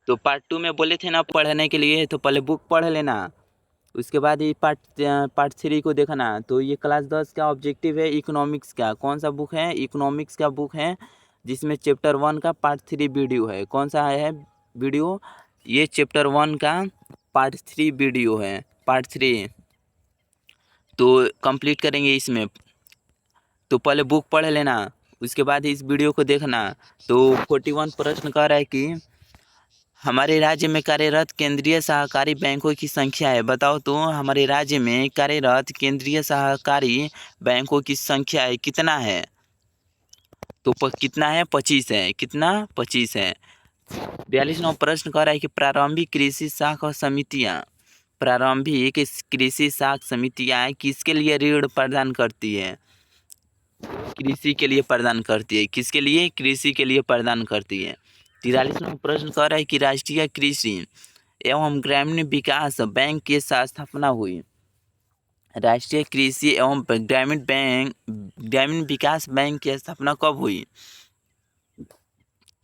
तो पार्ट 2 में बोले थे ना पढ़ने के लिए, तो पहले बुक पढ़ लेना, उसके बाद ये पार्ट 3 को देखना। तो ये क्लास 10 का ऑब्जेक्टिव है इकोनॉमिक्स का। कौन सा बुक है? इकोनॉमिक्स का बुक है, जिसमें चैप्टर 1 का पार्ट 3 वीडियो है। कौन सा है वीडियो? ये चैप्टर 1 का पार्ट 3 वीडियो है, पार्ट 3। तो कंप्लीट करेंगे इसमें। तो पहले बुक पढ़ लेना, उसके बाद इस वीडियो को देखना। तो 41 प्रश्न कह रहा है कि हमारे राज्य में कार्यरत केंद्रीय सहकारी बैंकों की संख्या है। बताओ तो हमारे राज्य में कार्यरत केंद्रीय सहकारी बैंकों की संख्या है, कितना है? तो कितना है? 25 है। कितना? 25 है। 42वां प्रश्न कह रहा है कि प्रारंभिक कृषि साख समितियां, प्रारंभिक कृषि साख समितियां किसके लिए ऋण प्रदान करती है? कृषि के लिए प्रदान करती है। किसके लिए? कृषि के लिए प्रदान करती है। 43वां प्रश्न कह रहा है कि राष्ट्रीय कृषि एवं ग्रामीण विकास बैंक की स्थापना हुई। राष्ट्रीय कृषि एवं ग्रामीण विकास बैंक की स्थापना कब हुई?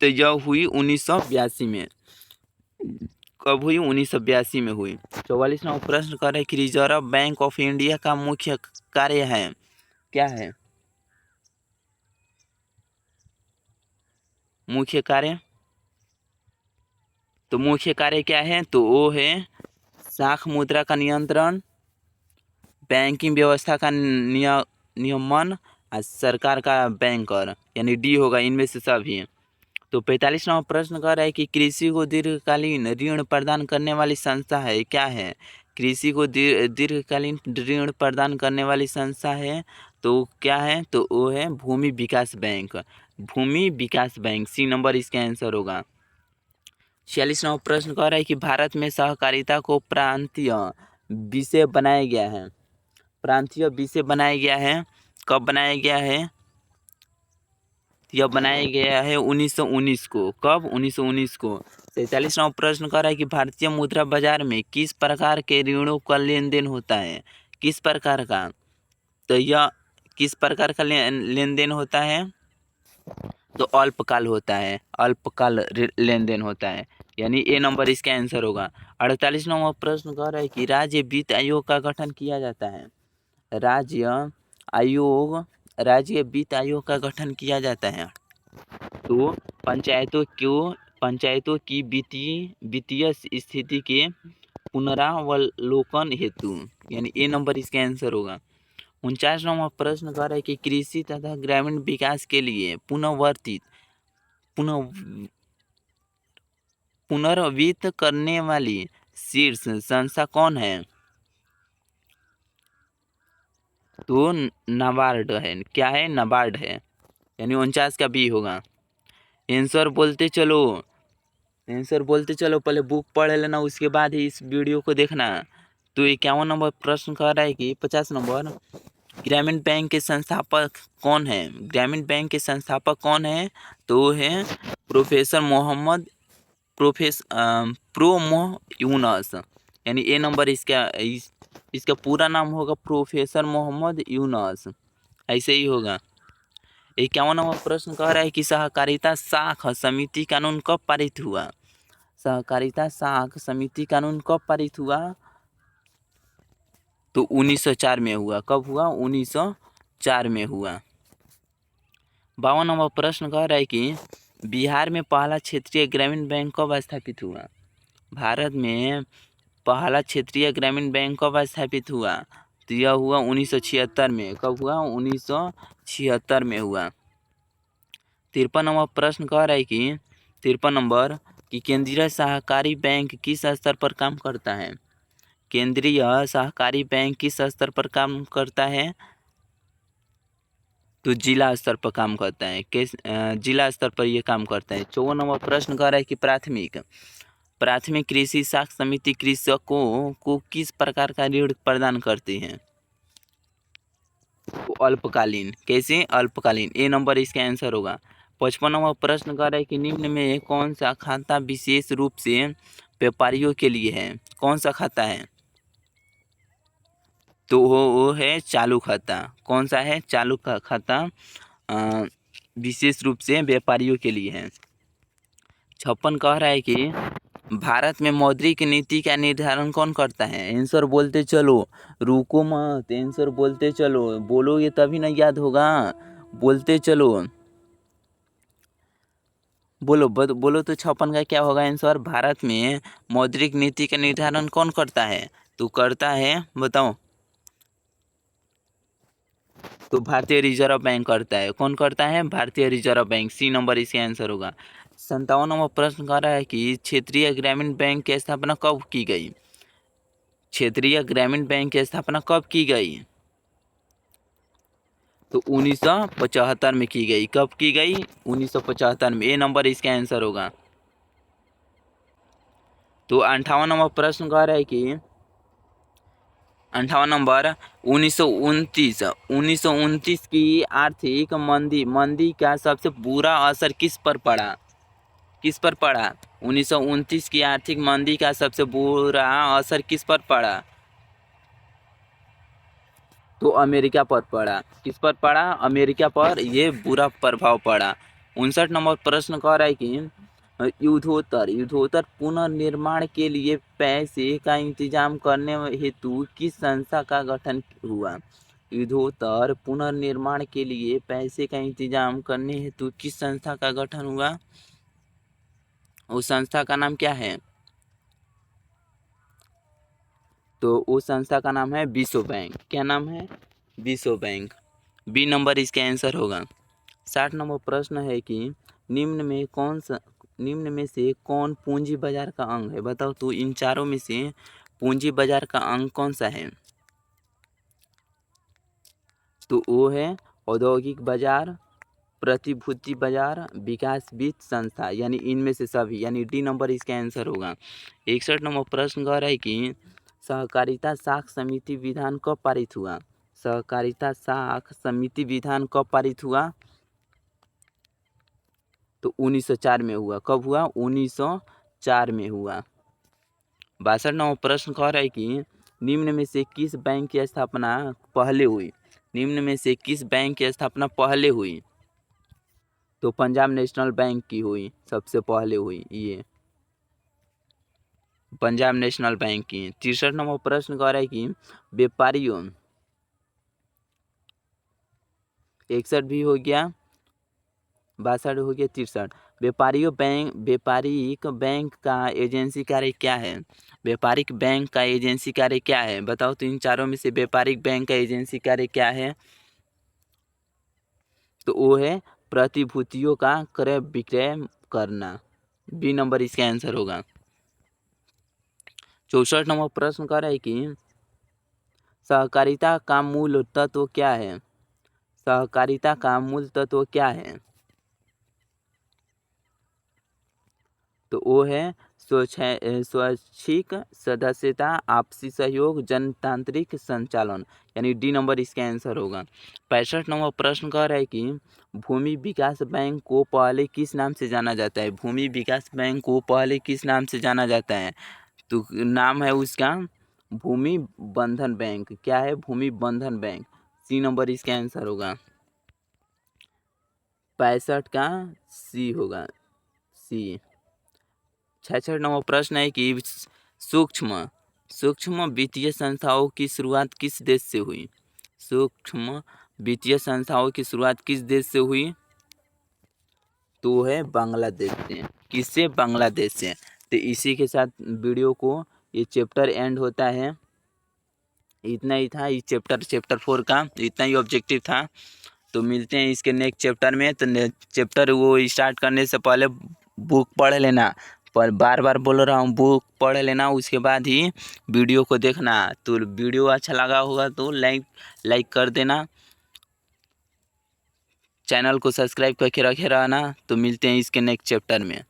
तो यह हुई 1982 में। कब हुई? 1982 में हुई। 44वां प्रश्न कर रहे कि रिजर्व बैंक ऑफ इंडिया का मुख्य कार्य है, क्या है? मुख्य कार्य, तो मुख्य कार्य क्या है? तो वो है साख मुद्रा का नियंत्रण, बैंकिंग व्यवस्था का नियमन और सरकार का बैंकर, यानी डी होगा इनमें से सभी। तो 45वां प्रश्न कह रहा है कि कृषि को दीर्घकालीन ऋण प्रदान करने वाली संस्था है, क्या है? कृषि को दीर्घकालीन ऋण प्रदान करने वाली संस्था है, तो क्या है? तो वो है भूमि विकास बैंक। भूमि विकास बैंक, सी नंबर इसका आंसर होगा। 46वां प्रश्न कह रहा है कि भारत में सहकारिता को प्रांतीय विषय बनाया गया है। प्रांतीय विषय बनाया गया है, कब बनाया गया है? यह बनाया गया है 1919 को। कब? 1919 को। 43वां प्रश्न कर रहा है कि भारतीय मुद्रा बाजार में किस प्रकार के ऋणों का लेन देन होता है? किस प्रकार का? तो यह किस प्रकार का लेन देन होता है? तो अल्पकाल होता है, अल्पकाल लेन देन होता है, यानी ए नंबर इसका आंसर होगा। 48वां प्रश्न कह रहा है कि राज्य वित्त आयोग का गठन किया जाता है। राज्य वित्त आयोग का गठन किया जाता है तो पंचायतों की वित्तीय स्थिति के पुनरावलोकन हेतु, यानी ए नंबर इसका आंसर होगा। 49वां प्रश्न कह रहा है कि कृषि तथा ग्रामीण विकास के लिए पुनर्वित्त करने वाली शीर्ष संस्था कौन है? तो नाबार्ड है। क्या है? नाबार्ड है, यानी 49 का बी होगा। आंसर बोलते चलो, पहले बुक पढ़ लेना, उसके बाद ही इस वीडियो को देखना। तो 51 नंबर प्रश्न कह रहा है कि 50 नंबर, ग्रामीण बैंक के संस्थापक कौन है? ग्रामीण बैंक के संस्थापक कौन है? तो वो है प्रोफेसर यूनस, यानी ए नंबर इसका पूरा नाम होगा प्रोफेसर मोहम्मद यूनस, ऐसे ही होगा। 51वां प्रश्न कह रहा है कि सहकारिता साख समिति कानून कब पारित हुआ? सहकारिता साख समिति कानून कब पारित हुआ? तो 1904 में हुआ। कब हुआ? 1904 में हुआ। 52वां प्रश्न कह रहा है कि बिहार में पहला क्षेत्रीय ग्रामीण बैंक कब स्थापित हुआ? भारत में पहला क्षेत्रीय ग्रामीण बैंक कब स्थापित हुआ? तो यह हुआ 1976 में। कब हुआ? 1976 में हुआ। 53वां प्रश्न कह रहा है कि 53 नंबर कि केंद्रीय सहकारी बैंक किस स्तर पर काम करता है? केंद्रीय सहकारी बैंक किस स्तर पर काम करता है? तो जिला स्तर पर काम करता है। जिला स्तर पर यह काम करता है। 54 नंबर प्रश्न कह रहा है कि प्राथमिक कृषि साख समिति कृषकों को किस प्रकार का ऋण प्रदान करती है? अल्पकालीन। कैसे? अल्पकालीन। ए नंबर इसका आंसर होगा। 55वां प्रश्न कह रहा है कि निम्न में कौन सा खाता विशेष रूप से व्यापारियों के लिए है? कौन सा खाता है? तो वो है चालू खाता। कौन सा है? चालू का खाता विशेष रूप से व्यापारियों के लिए है। 56 कह रहा है कि भारत में मौद्रिक नीति का निर्धारण कौन करता है? आंसर बोलते चलो, रुको मत, आंसर बोलते चलो, बोलोगे तभी ना याद होगा, बोलते चलो, बोलो तो 56 का क्या होगा आंसर? भारत में मौद्रिक नीति का निर्धारण कौन करता है? तो करता है, बताओ। तो भारतीय रिजर्व बैंक करता है। कौन करता है? भारतीय रिजर्व बैंक। सी नंबर इसका आंसर होगा। 57 नंबर प्रश्न कह रहा है कि क्षेत्रीय ग्रामीण बैंक की स्थापना कब की गई? क्षेत्रीय ग्रामीण बैंक की स्थापना कब की गई? तो 1975 में की गई। कब की गई? 1975 में। ए नंबर इसका आंसर होगा। तो 58 नंबर प्रश्न कह रहा है कि 58 नंबर 1929 की आर्थिक मंदी का सबसे बुरा असर किस पर पड़ा? किस पर पड़ा? 1929 की आर्थिक मंदी का सबसे बुरा असर किस पर पड़ा? तो अमेरिका पर पड़ा। किस पर पड़ा? अमेरिका पर ये बुरा प्रभाव पड़ा। 59 नंबर प्रश्न कह रहा है कि युद्धोत्तर पुनर्निर्माण के लिए पैसे का इंतजाम करने हेतु किस संस्था का गठन हुआ? युद्धोत्तर पुनर्निर्माण के लिए पैसे का इंतजाम करने हेतु किस संस्था का गठन हुआ? उस संस्था का नाम क्या है? तो उस संस्था का नाम है विश्व बैंक। क्या नाम है? विश्व बैंक। बी नंबर इसका आंसर होगा। 60 नंबर प्रश्न है कि निम्न में से कौन पूंजी बाजार का अंग है? बताओ तो इन चारों में से पूंजी बाजार का अंग कौन सा है? तो वो है औद्योगिक बाजार, प्रतिभूति बाजार, विकास वित्त संस्था, यानी इनमें से सभी, यानी डी नंबर इसका आंसर होगा। 61 नंबर प्रश्न कह रहा है कि सहकारिता साख समिति विधान कब पारित हुआ? सहकारिता साख समिति विधान कब पारित हुआ? तो 1904 में हुआ। कब हुआ? 1904 में हुआ। 62 नंबर प्रश्न कह रहा है कि निम्न में से किस बैंक की स्थापना पहले हुई? निम्न में से किस बैंक की स्थापना पहले हुई? तो पंजाब नेशनल बैंक की हुई, सबसे पहले हुई ये पंजाब नेशनल बैंक की। 63 नंबर प्रश्न कह रहा है कि व्यापारियों 61 भी हो गया, 62 हो गया, 63। व्यापारिक बैंक का एजेंसी कार्य क्या है? व्यापारिक बैंक का एजेंसी कार्य क्या है? बताओ तो इन चारों में से व्यापारिक बैंक का एजेंसी कार्य क्या है? तो वो है प्रतिभूतियों का क्रय विक्रय करना। बी नंबर इसका आंसर होगा। 64 नंबर प्रश्न कर रहा है कि सहकारिता का मूल तत्व क्या है? सहकारिता का मूल तत्व क्या है? तो वो है स्वैच्छिक सदस्यता, आपसी सहयोग, जनतांत्रिक संचालन, यानी डी नंबर इसका आंसर होगा। 65 नंबर प्रश्न कह रहा है कि भूमि विकास बैंक को पहले किस नाम से जाना जाता है? भूमि विकास बैंक को पहले किस नाम से जाना जाता है? तो नाम है उसका भूमि बंधन बैंक। क्या है? भूमि बंधन बैंक। सी नंबर इसका आंसर होगा। 65 का सी होगा, सी। 66 नंबर प्रश्न है कि सूक्ष्म सूक्ष्म वित्तीय संस्थाओं की शुरुआत किस देश से हुई? सूक्ष्म वित्तीय संस्थाओं की शुरुआत किस देश से हुई? तो है बांग्लादेश से। किससे? बांग्लादेश से। तो इसी के साथ वीडियो को ये चैप्टर एंड होता है। इतना ही था इस चैप्टर 4 का, इतना ही ऑब्जेक्टिव था। तो मिलते हैं इसके नेक्स्ट चैप्टर में। तो चैप्टर वो स्टार्ट करने से पहले बुक पढ़ लेना, पर बार बार बोल रहा हूँ, बुक पढ़ लेना, उसके बाद ही वीडियो को देखना। तो वीडियो अच्छा लगा होगा तो लाइक कर देना, चैनल को सब्सक्राइब करके रखे रहना। तो मिलते हैं इसके नेक्स्ट चैप्टर में।